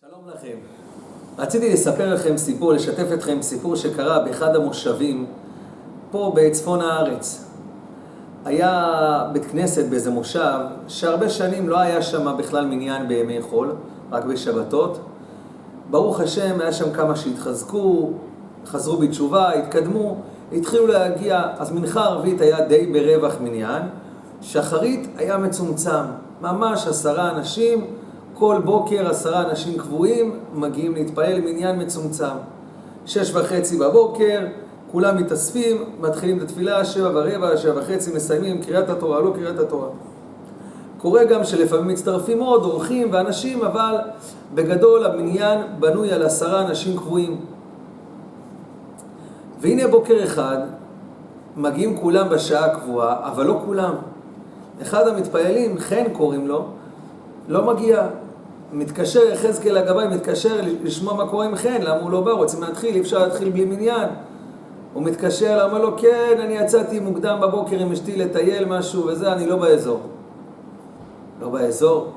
שלום לכם. רציתי לספר לכם סיפור, לשתף אתכם סיפור שקרה באחד המושבים פה בצפון הארץ. היה בית כנסת באיזה מושב שהרבה שנים לא היה שם בכלל מניין בימי חול, רק בשבתות. ברוך השם, היה שם כמה שהתחזקו, חזרו בתשובה, התקדמו, התחילו להגיע, אז מנחה ערבית היה די ברווח מניין, שחרית היה מצומצם, ממש 10 אנשים, כל בוקר 10 אנשים קבועים מגיעים להתפעל מניין מצומצם. 6:30 בבוקר, כולם מתאספים, מתחילים את התפילה, 7:15, 7:30, מסיימים קריאת התורה, לא קריאת התורה. קורה גם שלפעמים מצטרפים עוד אורחים ואנשים, אבל בגדול המניין בנוי על 10 אנשים קבועים. והנה בוקר אחד, מגיעים כולם בשעה קבועה, אבל לא כולם. אחד המתפעלים, חן קוראים לו, לא מגיע. מתקשר יחזקאל הגבאי, מתקשר לשמוע מה קורה עם חן, למה הוא לא בא, רוצים להתחיל, אי אפשר להתחיל בלי מניין. הוא מתקשר, אומר לו, כן, אני יצאתי מוקדם בבוקר עם אשתי לטייל משהו וזה, אני לא באזור. לא באזור,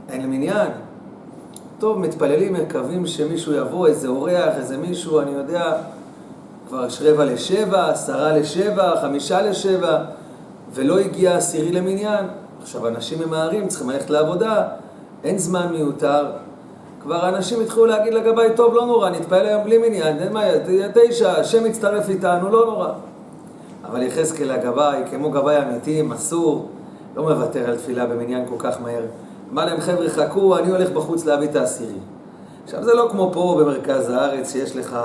אין לי מניין. טוב, מתפללים, מקווים שמישהו יבוא, איזה אורח, איזה מישהו, אני יודע, כבר 6:45, 6:50, 5:50, ולא הגיע 10 למניין. עכשיו אנשים ממהרים, צריכים ללכת לעבודה, אין זמן מיותר. כבר אנשים התחילו להגיד לגבאי, טוב, לא נורא, נתפעל היום בלי מניין, אין מה, 9, השם מצטרף איתנו, לא נורא. אבל יחזקאל הגבאי, כמו גבאי אמיתי, מסור, לא מוותר על תפילה במניין כל כך מהר. אמר להם, חבר'ה, חכו, אני הולך בחוץ להביא את 10. עכשיו זה לא כמו פה במרכז הארץ, שיש לך,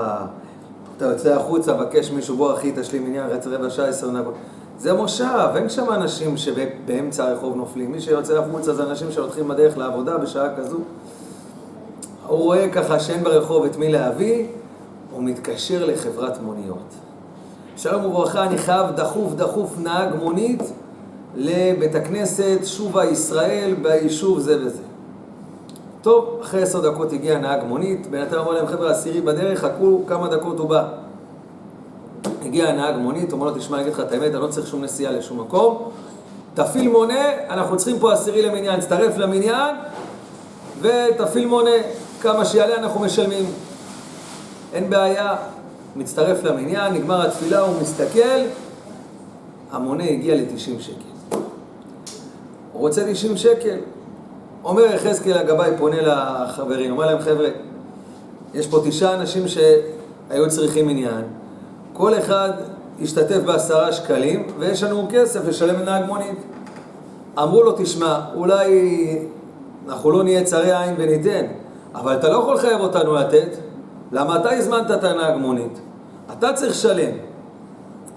אתה יוצא החוצה, בקש מישהו, בוא אחי, תשלים מניין, רבע שעה, 10 נבוא. זה מושב, אין שם אנשים שבאמצע הרחוב נופלים. מי שיוצא החוצה זה אנשים שהולכים בדרך לעבודה בשעה כזו. הוא רואה ככה שאין ברחוב את מי להביא, הוא מתקשר לחברת מוניות. שלום וברכה, אני חייב דחוף נהג מונית לבית הכנסת שובה ישראל ביישוב זה וזה. טוב, אחרי 10 דקות הגיע נהג מונית, בינתיים אמר להם, חבר'ה, 10 בדרך, חכו כמה דקות הוא בא. הגיע הנהג מונית, אומר לו, תשמע, אני אגיד לך את האמת, אני לא צריך שום נסיעה לשום מקום. תפיל מונה, אנחנו צריכים פה 10 למניין, תצטרף למניין, ותפיל מונה, כמה שיעלה אנחנו משלמים. אין בעיה, מצטרף למניין, נגמר התפילה, הוא מסתכל, המונה הגיע ל-90 שקל. הוא רוצה 90 שקל. אומר יחזקאל הגבאי, פונה לחברים, אומר להם, חבר'ה, יש פה 9 אנשים שהיו צריכים מניין, כל אחד ישתתף ב10 שקלים, ויש לנו כסף לשלם לנהג מונית. אמרו לו, תשמע, אולי אנחנו לא נהיה צרי עין וניתן, אבל אתה לא יכול לחייב אותנו לתת, למה אתה הזמנת את הנהג מונית? אתה צריך לשלם.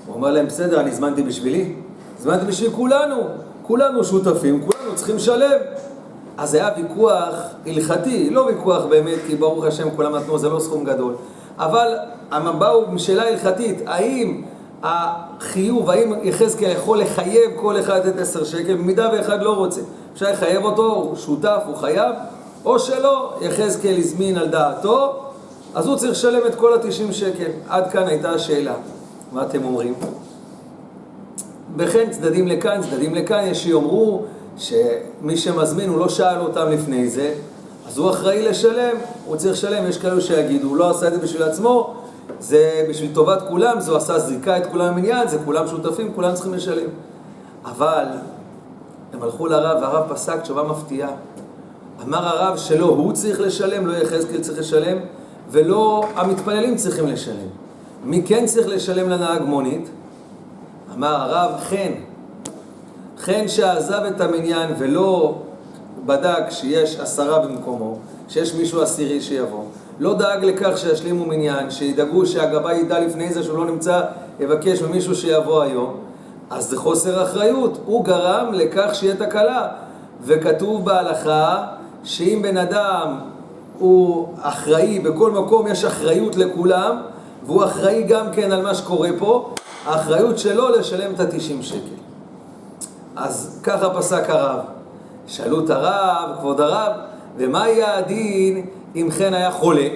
הוא אומר להם, בסדר, אני הזמנתי בשבילי. הזמנתי בשביל כולנו שותפים, כולנו צריכים לשלם. אז היה ויכוח הלכתי, לא ויכוח באמת, כי ברוך השם כולם נתנו, זה לא סכום גדול. אבל הם באו משאלה הלכתית, האם החיוב, האם יחזקאל יכול לחייב כל אחד את 10 שקל, במידה ואחד לא רוצה, אפשר לחייב אותו, הוא שותף, הוא חייב, או שלא, יחזקאל הזמין על דעתו, אז הוא צריך לשלם את כל 90 שקל. עד כאן הייתה השאלה. מה אתם אומרים? בכן צדדים לכאן, יש שיאמרו שמי שמזמין הוא לא שאל אותם לפני זה, אז הוא אחראי לשלם, הוא צריך לשלם. יש כאלו שיגידו, הוא לא עשה את זה בשביל עצמו, זה בשביל טובת כולם, זה עשה זריקה את כולם במניין, זה כולם שותפים, כולם צריכים לשלם. אבל הם הלכו לרב, והרב פסק תשובה מפתיעה. אמר הרב שלא הוא צריך לשלם, לא יחזקאל צריך לשלם, ולא המתפללים צריכים לשלם. מי כן צריך לשלם לנהג מונית? אמר הרב, חן שעזב את המניין ולא בדק שיש 10 במקומו, שיש מישהו 10 שיבוא, לא דאג לכך שישלימו מניין, שידאגו שהגבאי ידע לפני זה שהוא לא נמצא, יבקש ממישהו שיבוא היום, אז זה חוסר אחריות. הוא גרם לכך שיהיה תקלה. וכתוב בהלכה שאם בן אדם הוא אחראי, בכל מקום יש אחריות לכולם, והוא אחראי גם כן על מה שקורה פה, האחריות שלו לשלם את 90 שקל. אז ככה פסק הרב. שאלו את הרב, כבוד הרב, ומה יהיה הדין אם חן היה חולה?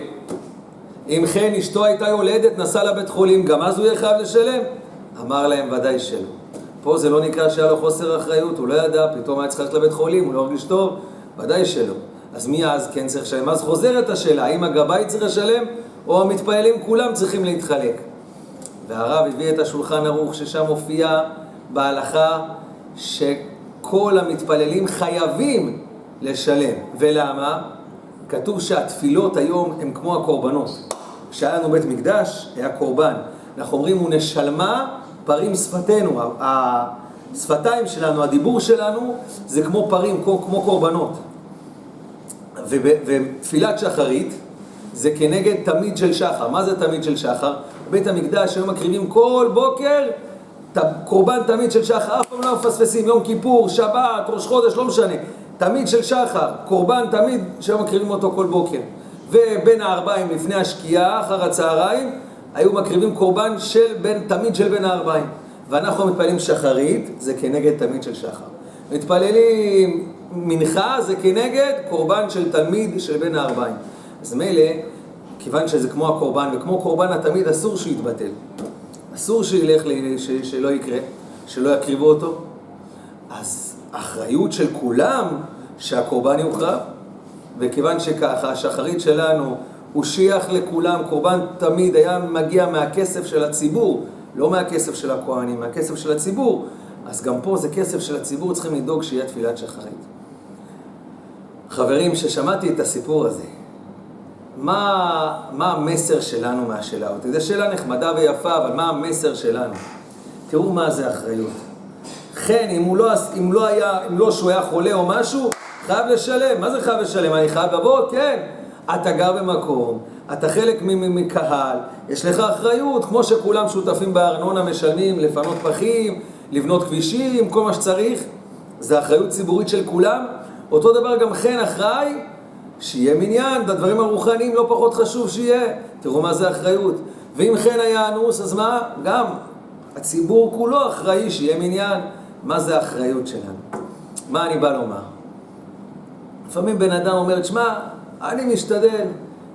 אם חן אשתו הייתה יולדת, נסע לבית חולים, גם אז הוא יהיה חייב לשלם? אמר להם, ודאי שלא. פה זה לא נקרא שהיה לו חוסר אחריות, הוא לא ידע, פתאום היה צריך ללכת לבית חולים, הוא לא הרגיש טוב, ודאי שלא. אז מי אז כן צריך לשלם? אז חוזרת השאלה, האם הגבאי צריך לשלם, או המתפעלים כולם צריכים להתחלק? והרב הביא את השולחן ערוך, ששם הופיע בהלכה שכל המתפללים חייבים לשלם. ולמה? כתוב שהתפילות היום הם כמו הקורבנות. כשהיה לנו בית מקדש, היה קורבן. אנחנו אומרים, ונשלמה פרים שפתנו. השפתיים שלנו, הדיבור שלנו, זה כמו פרים, כמו קורבנות. ותפילת שחרית זה כנגד תמיד של שחר. מה זה תמיד של שחר? בית המקדש היו מקריבים כל בוקר קורבן תמיד של שחר, אף פעם לא מפספסים, יום כיפור, שבת, ראש חודש, לא משנה, תמיד של שחר, קורבן תמיד שהיו מקריבים אותו כל בוקר. ובין הערביים לפני השקיעה, אחר הצהריים, היו מקריבים קורבן תמיד של בין הערביים. ואנחנו מתפללים שחרית, זה כנגד תמיד של שחר. מתפללים מנחה, זה כנגד קורבן של תלמיד של בין הערביים. אז מילא, כיוון שזה כמו הקורבן, וכמו קורבן התמיד, אסור שיתבטל. אסור שילך, שלא יקרה, שלא יקריבו אותו. אז האחריות של כולם שהקורבן יוקרב, וכיוון שככה, השחרית שלנו הוא שייך לכולם, קורבן תמיד היה מגיע מהכסף של הציבור, לא מהכסף של הכהנים, מהכסף של הציבור, אז גם פה זה כסף של הציבור, צריכים לדאוג שיהיה תפילת שחרית. חברים, ששמעתי את הסיפור הזה, מה המסר שלנו מהשאלה? זו שאלה נחמדה ויפה, אבל מה המסר שלנו? תראו מה זה אחריות. כן, אם לא שהוא היה חולה או משהו, חייב לשלם. מה זה חייב לשלם? אני חייב לבוא? כן. אתה גר במקום, אתה חלק מקהל, יש לך אחריות, כמו שכולם שותפים בארנונה משלמים, לפנות פחים, לבנות כבישים, כל מה שצריך. זה אחריות ציבורית של כולם. אותו דבר גם כן אחראי, שיהיה מניין, בדברים הרוחניים לא פחות חשוב שיהיה. תראו מה זה אחריות. ואם כן היה אנוס, אז מה? גם הציבור כולו אחראי שיהיה מניין. מה זה האחריות שלנו? מה אני בא לומר? לפעמים בן אדם אומר, תשמע, אני משתדל,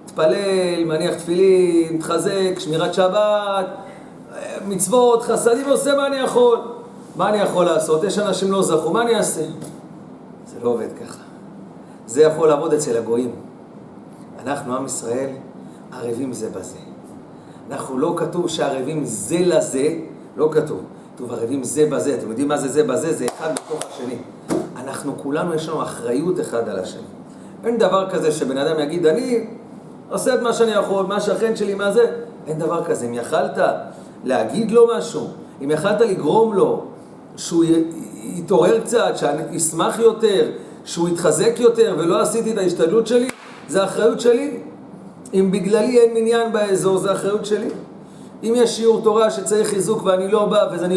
תפלל, מניח תפילין, מתחזק, שמירת שבת, מצוות, חסדים, עושה מה אני יכול. מה אני יכול לעשות? יש אנשים לא זכו, מה אני אעשה? זה לא עובד ככה. זה יכול לעבוד אצל הגויים. אנחנו, עם ישראל, ערבים זה בזה. אנחנו לא כתוב שערבים זה לזה, לא כתוב. כתוב ערבים זה בזה. אתם יודעים מה זה בזה? זה אחד בתוך השני. אנחנו כולנו יש לנו אחריות אחד על השני. אין דבר כזה שבן אדם יגיד, אני עושה את מה שאני יכול, מה שהחן שלי, מה זה? אין דבר כזה. אם יכלת להגיד לו משהו, אם יכלת לגרום לו שהוא יתעורר קצת, שישמח יותר, שהוא יתחזק יותר, ולא עשיתי את ההשתדלות שלי, זה האחריות שלי. אם בגללי אין מניין באזור, זה האחריות שלי. אם יש שיעור תורה שצריך חיזוק ואני לא בא, ואני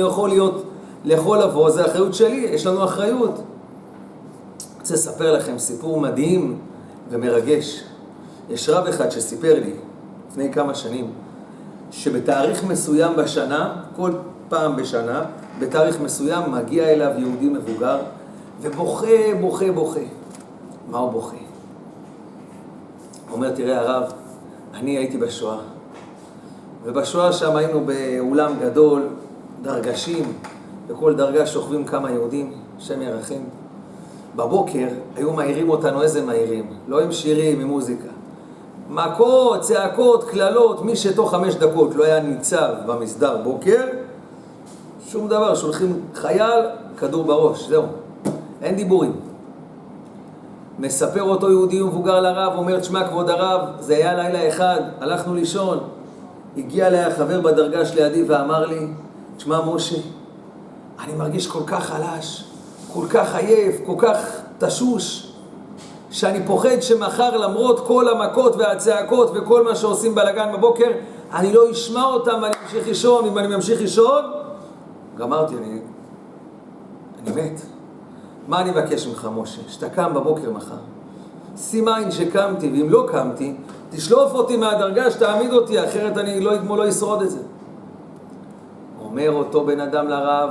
יכול לבוא, זה האחריות שלי, יש לנו אחריות. אני רוצה לספר לכם סיפור מדהים ומרגש. יש רב אחד שסיפר לי, לפני כמה שנים, שבתאריך מסוים בשנה, כל פעם בשנה, בתאריך מסוים מגיע אליו יהודי מבוגר, ובוכה, בוכה, בוכה. מה הוא בוכה? הוא אומר, תראה הרב, אני הייתי בשואה. ובשואה שם היינו באולם גדול, דרגשים, בכל דרגה שוכבים כמה יהודים, שם ירחם. בבוקר היו מהירים אותנו, איזה מהירים? לא עם שירים, עם מוזיקה. מכות, צעקות, כללות, מי שתוך 5 דקות לא היה ניצב במסדר בוקר, שום דבר, שולחים חייל, כדור בראש, זהו. אין דיבורים. מספר אותו יהודי מבוגר לרב, אומר, תשמע כבוד הרב, זה היה לילה אחד, הלכנו לישון. הגיע אליי החבר בדרגה שלידי ואמר לי, תשמע משה, אני מרגיש כל כך חלש, כל כך עייף, כל כך תשוש, שאני פוחד שמחר למרות כל המכות והצעקות וכל מה שעושים בלגן בבוקר, אני לא אשמע אותם ואני ממשיך לישון. אם אני ממשיך לישון, גמרתי, אני מת. מה אני מבקש ממך משה? שאתה קם בבוקר מחר. שים עין שקמתי, ואם לא קמתי, תשלוף אותי מהדרגה שתעמיד אותי, אחרת אני לא אשרוד את זה. אומר אותו בן אדם לרב,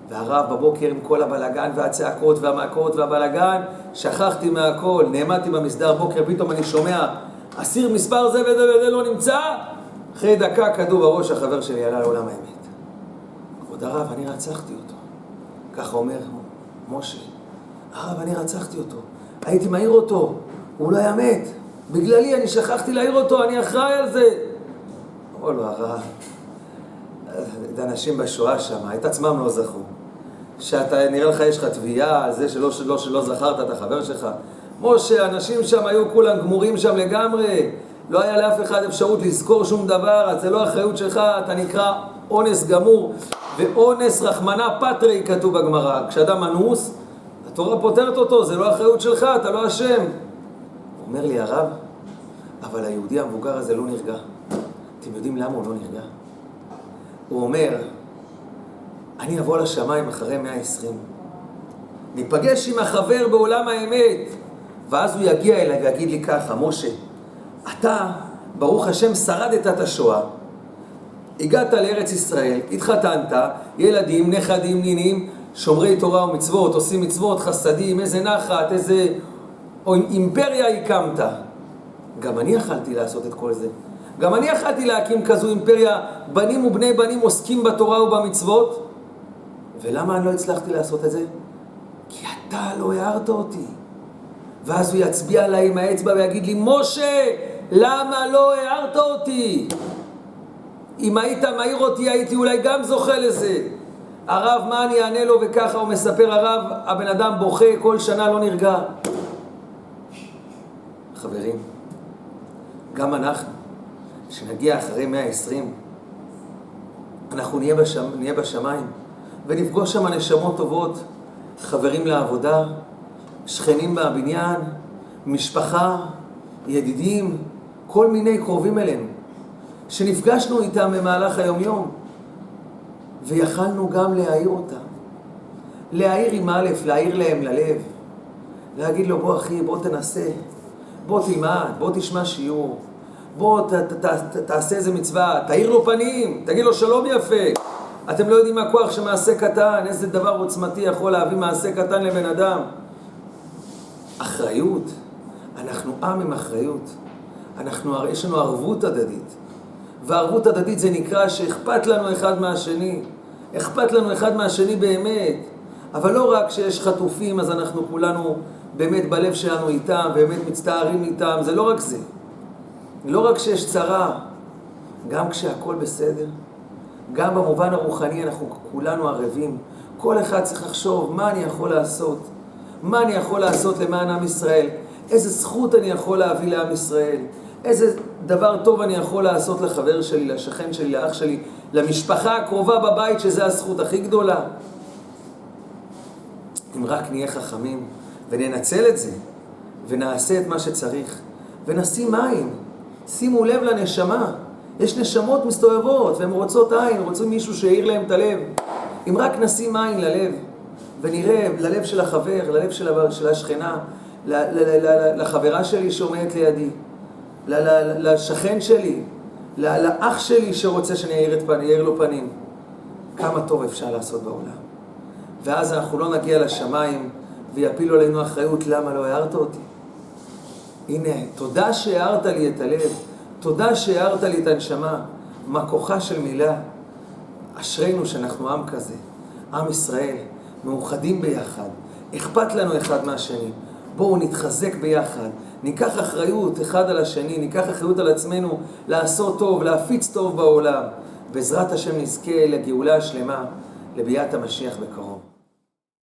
והרב בבוקר עם כל הבלגן והצעקות והמכות והבלגן, שכחתי מהכל, נעמדתי במסדר בוקר, פתאום אני שומע, אסיר מספר זה וזה וזה לא נמצא, אחרי דקה כדור בראש החבר שלי עלה לעולם האמת. כבוד הרב, אני רצחתי אותו. ככה אומר משה, הרב, אני רצחתי אותו. הייתי מעיר אותו, הוא לא היה מת. בגללי אני שכחתי להעיר אותו, אני אחראי על זה. אמרו לו, הרב, אנשים בשואה שם, את עצמם לא זכו. שאתה, נראה לך, יש לך תביעה על זה שלא זכרת את החבר שלך. משה, אנשים שם היו כולם גמורים שם לגמרי. לא היה לאף אחד אפשרות לזכור שום דבר, אז זה לא אחריות שלך, אתה נקרא אונס גמור. ואונס רחמנה פטרי כתוב בגמרא. כשאדם אנוס, התורה פותרת אותו, זה לא אחריות שלך, אתה לא אשם. הוא אומר לי, הרב, אבל היהודי המבוגר הזה לא נרגע. אתם יודעים למה הוא לא נרגע? הוא אומר, אני אבוא לשמיים אחרי 120. ניפגש עם החבר בעולם האמת. ואז הוא יגיע אליי ויגיד לי ככה, משה, אתה, ברוך השם, שרדת את השואה. הגעת לארץ ישראל, התחתנת, ילדים, נכדים, נינים, שומרי תורה ומצוות, עושים מצוות, חסדים, איזה נחת, איזה אימפריה הקמת. גם אני יכלתי לעשות את כל זה. גם אני יכלתי להקים כזו אימפריה, בנים ובני בנים עוסקים בתורה ובמצוות. ולמה אני לא הצלחתי לעשות את זה? כי אתה לא הערת אותי. ואז הוא יצביע עליי עם האצבע ויגיד לי, משה, למה לא הערת אותי? אם היית מעיר אותי, הייתי אולי גם זוכה לזה. הרב, מה אני אענה לו? וככה הוא מספר, הרב, הבן אדם בוכה, כל שנה לא נרגע. חברים, גם אנחנו, שנגיע אחרי 120, אנחנו נהיה בשמיים, ונפגוש שם נשמות טובות, חברים לעבודה, שכנים מהבניין, משפחה, ידידים, כל מיני קרובים אלינו, שנפגשנו איתם במהלך היום-יום, ויכלנו גם להעיר אותם. להעיר עם א', להעיר להם ללב, להגיד לו, בוא אחי, בוא תנסה, בוא תלמד, בוא תשמע שיעור, בוא תעשה איזה מצווה, תאיר לו פנים, תגיד לו שלום יפה. אתם לא יודעים מה כוח שמעשה קטן, איזה דבר עוצמתי יכול להביא מעשה קטן לבן אדם. אחריות, אנחנו עם עם אחריות, יש לנו ערבות הדדית, וערבות הדדית זה נקרא שאכפת לנו אחד מהשני, אכפת לנו אחד מהשני באמת, אבל לא רק שיש חטופים אז אנחנו כולנו באמת בלב שלנו איתם, באמת מצטערים איתם, זה לא רק זה, לא רק שיש צרה, גם כשהכל בסדר, גם במובן הרוחני אנחנו כולנו ערבים, כל אחד צריך לחשוב מה אני יכול לעשות, מה אני יכול לעשות למען עם ישראל, איזה זכות אני יכול להביא לעם ישראל, איזה דבר טוב אני יכול לעשות לחבר שלי, לשכן שלי, לאח שלי, למשפחה הקרובה בבית, שזה הזכות הכי גדולה. אם רק נהיה חכמים וננצל את זה, ונעשה את מה שצריך, ונשים עין, שימו לב לנשמה, יש נשמות מסתובבות, והן רוצות עין, רוצים מישהו שיעיר להם את הלב. אם רק נשים עין ללב, ונראה ללב של החבר, ללב של השכנה, לחברה שלי שעומדת לידי, לשכן שלי, לאח שלי שרוצה שאני אעיר לו פנים. כמה טוב אפשר לעשות בעולם. ואז אנחנו לא נגיע לשמיים ויפילו עלינו אחריות, למה לא הערת אותי? הנה, תודה שהערת לי את הלב, תודה שהערת לי את הנשמה, מה כוחה של מילה. אשרינו שאנחנו עם כזה, עם ישראל, מאוחדים ביחד, אכפת לנו אחד מהשני. בואו נתחזק ביחד, ניקח אחריות אחד על השני, ניקח אחריות על עצמנו לעשות טוב, להפיץ טוב בעולם. בעזרת השם נזכה לגאולה השלמה, לביאת המשיח בקרוב.